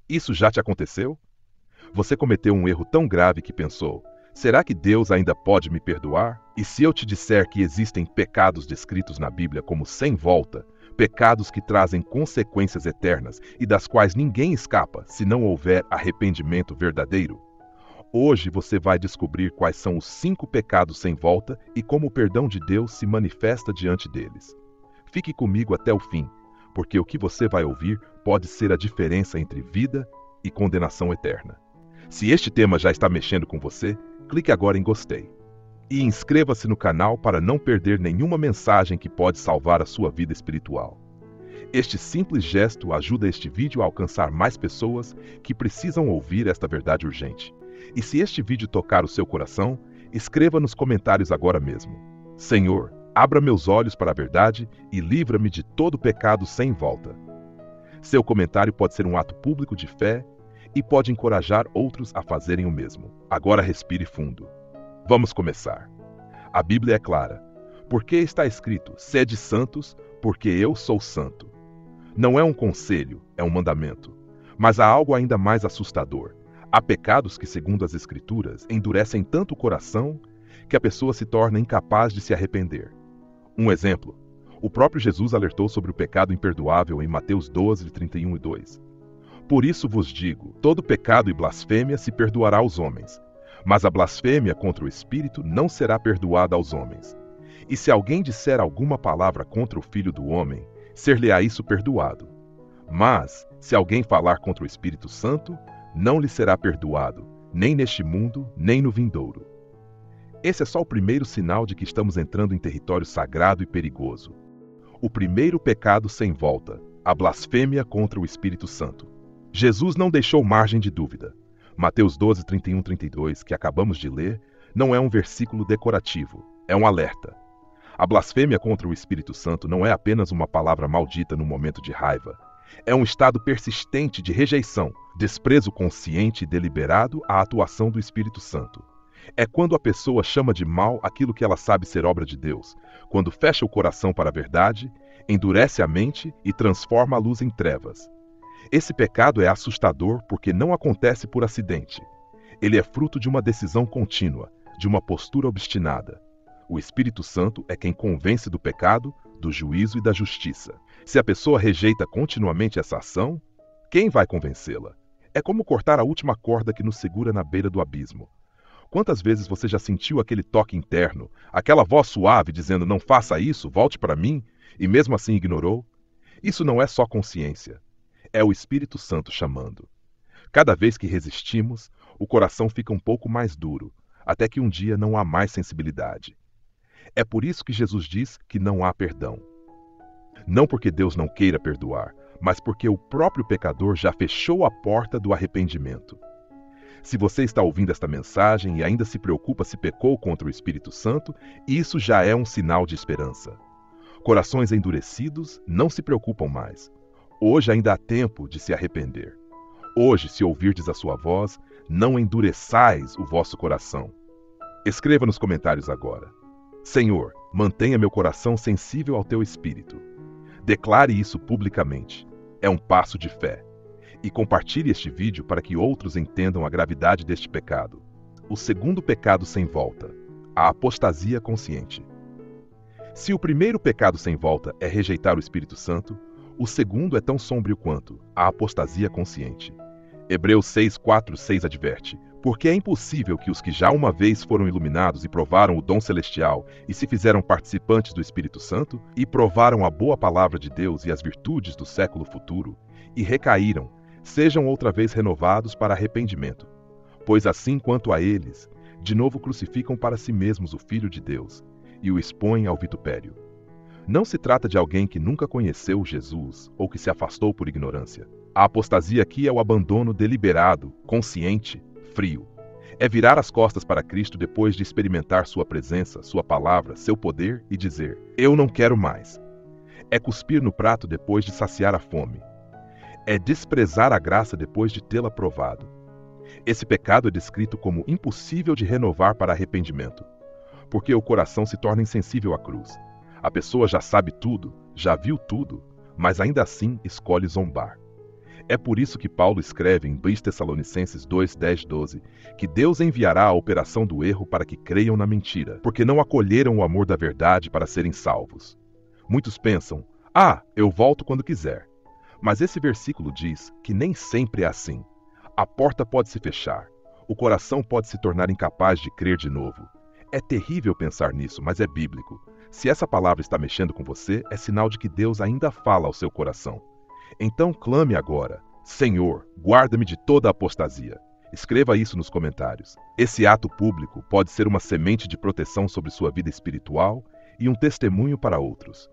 Isso já te aconteceu? Você cometeu um erro tão grave que pensou: será que Deus ainda pode me perdoar? E se eu te disser que existem pecados descritos na Bíblia como sem volta, pecados que trazem consequências eternas e das quais ninguém escapa se não houver arrependimento verdadeiro? Hoje você vai descobrir quais são os 5 pecados sem volta e como o perdão de Deus se manifesta diante deles. Fique comigo até o fim, porque o que você vai ouvir pode ser a diferença entre vida e condenação eterna. Se este tema já está mexendo com você, clique agora em gostei. E inscreva-se no canal para não perder nenhuma mensagem que pode salvar a sua vida espiritual. Este simples gesto ajuda este vídeo a alcançar mais pessoas que precisam ouvir esta verdade urgente. E se este vídeo tocar o seu coração, escreva nos comentários agora mesmo: Senhor, abra meus olhos para a verdade e livra-me de todo pecado sem volta. Seu comentário pode ser um ato público de fé e pode encorajar outros a fazerem o mesmo. Agora respire fundo. Vamos começar. A Bíblia é clara. Porque está escrito: sede santos, porque eu sou santo. Não é um conselho, é um mandamento. Mas há algo ainda mais assustador. Há pecados que, segundo as Escrituras, endurecem tanto o coração que a pessoa se torna incapaz de se arrepender. Um exemplo: o próprio Jesus alertou sobre o pecado imperdoável em Mateus 12, 31 e 2. Por isso vos digo, todo pecado e blasfêmia se perdoará aos homens, mas a blasfêmia contra o Espírito não será perdoada aos homens. E se alguém disser alguma palavra contra o Filho do Homem, ser-lhe-á isso perdoado. Mas, se alguém falar contra o Espírito Santo, não lhe será perdoado, nem neste mundo, nem no vindouro. Esse é só o primeiro sinal de que estamos entrando em território sagrado e perigoso. O primeiro pecado sem volta, a blasfêmia contra o Espírito Santo. Jesus não deixou margem de dúvida. Mateus 12, 31 e 32, que acabamos de ler, não é um versículo decorativo, é um alerta. A blasfêmia contra o Espírito Santo não é apenas uma palavra maldita no momento de raiva. É um estado persistente de rejeição, desprezo consciente e deliberado à atuação do Espírito Santo. É quando a pessoa chama de mal aquilo que ela sabe ser obra de Deus, quando fecha o coração para a verdade, endurece a mente e transforma a luz em trevas. Esse pecado é assustador porque não acontece por acidente. Ele é fruto de uma decisão contínua, de uma postura obstinada. O Espírito Santo é quem convence do pecado, do juízo e da justiça. Se a pessoa rejeita continuamente essa ação, quem vai convencê-la? É como cortar a última corda que nos segura na beira do abismo. Quantas vezes você já sentiu aquele toque interno, aquela voz suave dizendo não faça isso, volte para mim, e mesmo assim ignorou? Isso não é só consciência. É o Espírito Santo chamando. Cada vez que resistimos, o coração fica um pouco mais duro, até que um dia não há mais sensibilidade. É por isso que Jesus diz que não há perdão. Não porque Deus não queira perdoar, mas porque o próprio pecador já fechou a porta do arrependimento. Se você está ouvindo esta mensagem e ainda se preocupa se pecou contra o Espírito Santo, isso já é um sinal de esperança. Corações endurecidos não se preocupam mais. Hoje ainda há tempo de se arrepender. Hoje, se ouvirdes a sua voz, não endureçais o vosso coração. Escreva nos comentários agora: Senhor, mantenha meu coração sensível ao teu Espírito. Declare isso publicamente. É um passo de fé. E compartilhe este vídeo para que outros entendam a gravidade deste pecado. O segundo pecado sem volta, a apostasia consciente. Se o primeiro pecado sem volta é rejeitar o Espírito Santo, o segundo é tão sombrio quanto a apostasia consciente. Hebreus 6, 4, 6 adverte: porque é impossível que os que já uma vez foram iluminados e provaram o dom celestial e se fizeram participantes do Espírito Santo, e provaram a boa palavra de Deus e as virtudes do século futuro, e recaíram, sejam outra vez renovados para arrependimento. Pois assim quanto a eles, de novo crucificam para si mesmos o Filho de Deus, e o expõem ao vitupério. Não se trata de alguém que nunca conheceu Jesus ou que se afastou por ignorância. A apostasia aqui é o abandono deliberado, consciente, frio. É virar as costas para Cristo depois de experimentar sua presença, sua palavra, seu poder e dizer: eu não quero mais. É cuspir no prato depois de saciar a fome. É desprezar a graça depois de tê-la provado. Esse pecado é descrito como impossível de renovar para arrependimento, porque o coração se torna insensível à cruz. A pessoa já sabe tudo, já viu tudo, mas ainda assim escolhe zombar. É por isso que Paulo escreve em 2 Tessalonicenses 2, 10, 12, que Deus enviará a operação do erro para que creiam na mentira, porque não acolheram o amor da verdade para serem salvos. Muitos pensam, eu volto quando quiser. Mas esse versículo diz que nem sempre é assim. A porta pode se fechar, o coração pode se tornar incapaz de crer de novo. É terrível pensar nisso, mas é bíblico. Se essa palavra está mexendo com você, é sinal de que Deus ainda fala ao seu coração. Então clame agora: Senhor, guarda-me de toda apostasia. Escreva isso nos comentários. Esse ato público pode ser uma semente de proteção sobre sua vida espiritual e um testemunho para outros.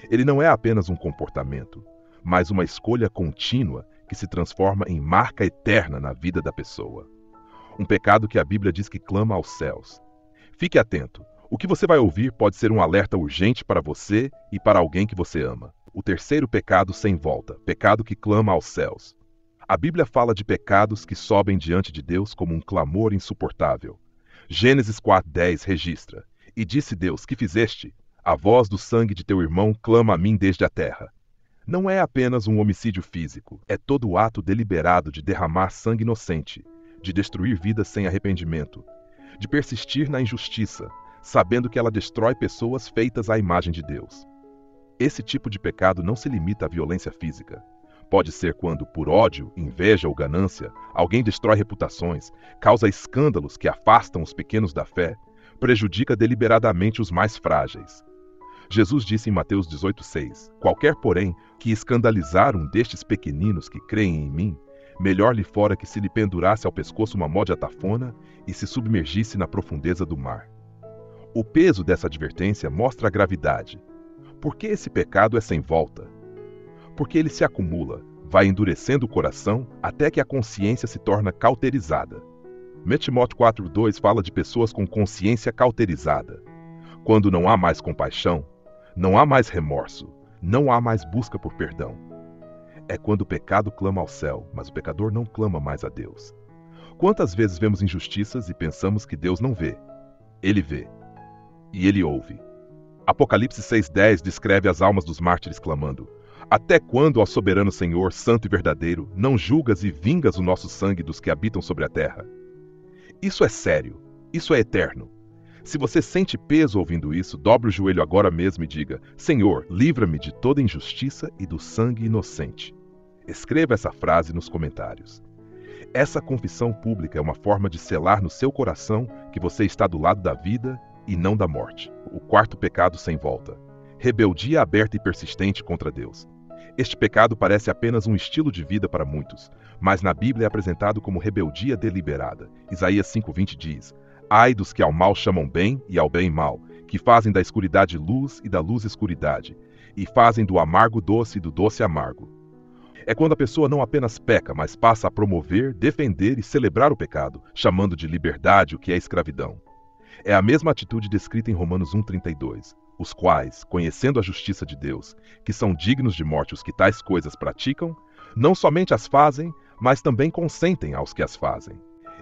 Ele não é apenas um comportamento, mas uma escolha contínua que se transforma em marca eterna na vida da pessoa. Um pecado que a Bíblia diz que clama aos céus. Fique atento. O que você vai ouvir pode ser um alerta urgente para você e para alguém que você ama. O terceiro pecado sem volta, pecado que clama aos céus. A Bíblia fala de pecados que sobem diante de Deus como um clamor insuportável. Gênesis 4:10 registra: E disse Deus, que fizeste? A voz do sangue de teu irmão clama a mim desde a terra. Não é apenas um homicídio físico, é todo o ato deliberado de derramar sangue inocente, de destruir vidas sem arrependimento, de persistir na injustiça, sabendo que ela destrói pessoas feitas à imagem de Deus. Esse tipo de pecado não se limita à violência física. Pode ser quando, por ódio, inveja ou ganância, alguém destrói reputações, causa escândalos que afastam os pequenos da fé, prejudica deliberadamente os mais frágeis. Jesus disse em Mateus 18:6, Qualquer, porém, que escandalizar um destes pequeninos que creem em mim, melhor lhe fora que se lhe pendurasse ao pescoço uma mó de atafona e se submergisse na profundeza do mar. O peso dessa advertência mostra a gravidade. Por que esse pecado é sem volta? Porque ele se acumula, vai endurecendo o coração até que a consciência se torna cauterizada. Timóteo 4:2 fala de pessoas com consciência cauterizada. Quando não há mais compaixão, não há mais remorso, não há mais busca por perdão. É quando o pecado clama ao céu, mas o pecador não clama mais a Deus. Quantas vezes vemos injustiças e pensamos que Deus não vê? Ele vê. E ele ouve. Apocalipse 6:10 descreve as almas dos mártires clamando: Até quando, ó soberano Senhor, santo e verdadeiro, não julgas e vingas o nosso sangue dos que habitam sobre a terra? Isso é sério. Isso é eterno. Se você sente peso ouvindo isso, dobre o joelho agora mesmo e diga: Senhor, livra-me de toda injustiça e do sangue inocente. Escreva essa frase nos comentários. Essa confissão pública é uma forma de selar no seu coração que você está do lado da vida e não da morte. O quarto pecado sem volta: rebeldia aberta e persistente contra Deus. Este pecado parece apenas um estilo de vida para muitos, mas na Bíblia é apresentado como rebeldia deliberada. Isaías 5:20 diz: Ai dos que ao mal chamam bem e ao bem mal, que fazem da escuridade luz e da luz escuridade, e fazem do amargo doce e do doce amargo. É quando a pessoa não apenas peca, mas passa a promover, defender e celebrar o pecado, chamando de liberdade o que é escravidão. É a mesma atitude descrita em Romanos 1:32, os quais, conhecendo a justiça de Deus, que são dignos de morte os que tais coisas praticam, não somente as fazem, mas também consentem aos que as fazem.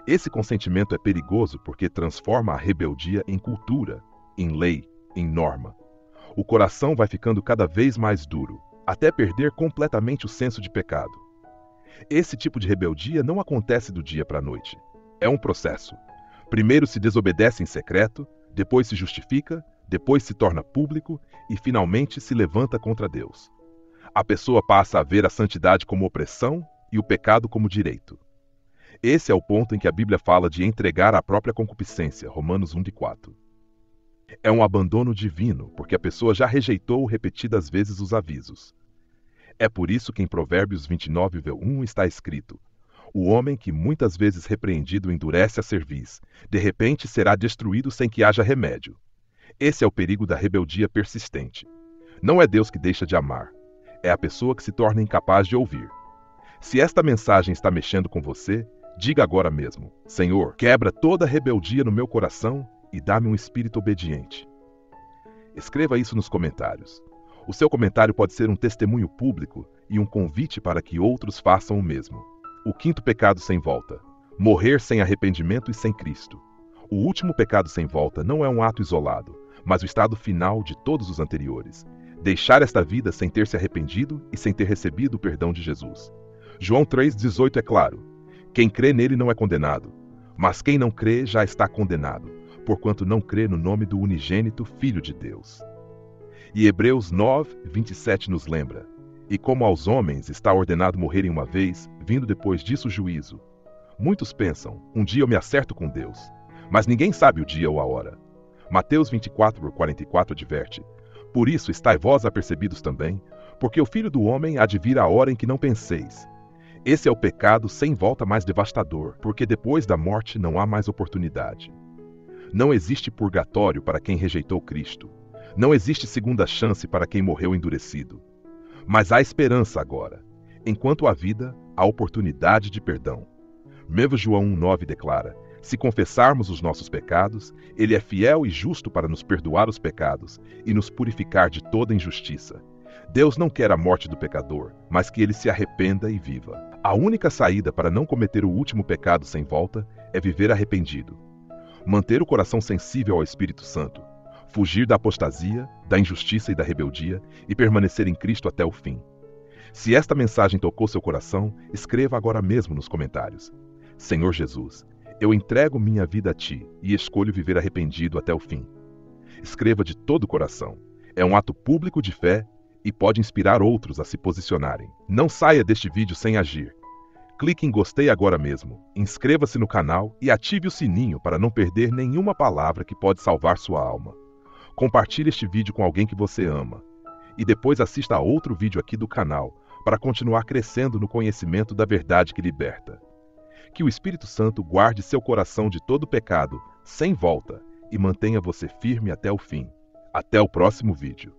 Esse consentimento é perigoso porque transforma a rebeldia em cultura, em lei, em norma. O coração vai ficando cada vez mais duro, até perder completamente o senso de pecado. Esse tipo de rebeldia não acontece do dia para a noite. É um processo. Primeiro se desobedece em secreto, depois se justifica, depois se torna público e finalmente se levanta contra Deus. A pessoa passa a ver a santidade como opressão e o pecado como direito. Esse é o ponto em que a Bíblia fala de entregar a própria concupiscência, Romanos 1:4. É um abandono divino, porque a pessoa já rejeitou repetidas vezes os avisos. É por isso que em Provérbios 29:1 está escrito: O homem que muitas vezes repreendido endurece a cerviz, de repente será destruído sem que haja remédio. Esse é o perigo da rebeldia persistente. Não é Deus que deixa de amar, é a pessoa que se torna incapaz de ouvir. Se esta mensagem está mexendo com você, diga agora mesmo: Senhor, quebra toda rebeldia no meu coração e dá-me um espírito obediente. Escreva isso nos comentários. O seu comentário pode ser um testemunho público e um convite para que outros façam o mesmo. O quinto pecado sem volta: morrer sem arrependimento e sem Cristo. O último pecado sem volta não é um ato isolado, mas o estado final de todos os anteriores. Deixar esta vida sem ter se arrependido e sem ter recebido o perdão de Jesus. João 3,18 é claro: quem crê nele não é condenado, mas quem não crê já está condenado, porquanto não crê no nome do unigênito Filho de Deus. E Hebreus 9:27 nos lembra: e como aos homens está ordenado morrerem uma vez, vindo depois disso o juízo. Muitos pensam: um dia eu me acerto com Deus, mas ninguém sabe o dia ou a hora. Mateus 24:44 adverte: por isso estai vós apercebidos também, porque o Filho do Homem há de vir a hora em que não penseis. Esse é o pecado sem volta mais devastador, porque depois da morte não há mais oportunidade. Não existe purgatório para quem rejeitou Cristo. Não existe segunda chance para quem morreu endurecido. Mas há esperança agora. Enquanto há vida, há oportunidade de perdão. Mesmo João 1,9 declara: se confessarmos os nossos pecados, ele é fiel e justo para nos perdoar os pecados e nos purificar de toda injustiça. Deus não quer a morte do pecador, mas que ele se arrependa e viva. A única saída para não cometer o último pecado sem volta é viver arrependido. Manter o coração sensível ao Espírito Santo, fugir da apostasia, da injustiça e da rebeldia e permanecer em Cristo até o fim. Se esta mensagem tocou seu coração, escreva agora mesmo nos comentários: Senhor Jesus, eu entrego minha vida a Ti e escolho viver arrependido até o fim. Escreva de todo o coração. É um ato público de fé e pode inspirar outros a se posicionarem. Não saia deste vídeo sem agir. Clique em gostei agora mesmo, inscreva-se no canal e ative o sininho para não perder nenhuma palavra que pode salvar sua alma. Compartilhe este vídeo com alguém que você ama. E depois assista a outro vídeo aqui do canal para continuar crescendo no conhecimento da verdade que liberta. Que o Espírito Santo guarde seu coração de todo pecado, sem volta, e mantenha você firme até o fim. Até o próximo vídeo.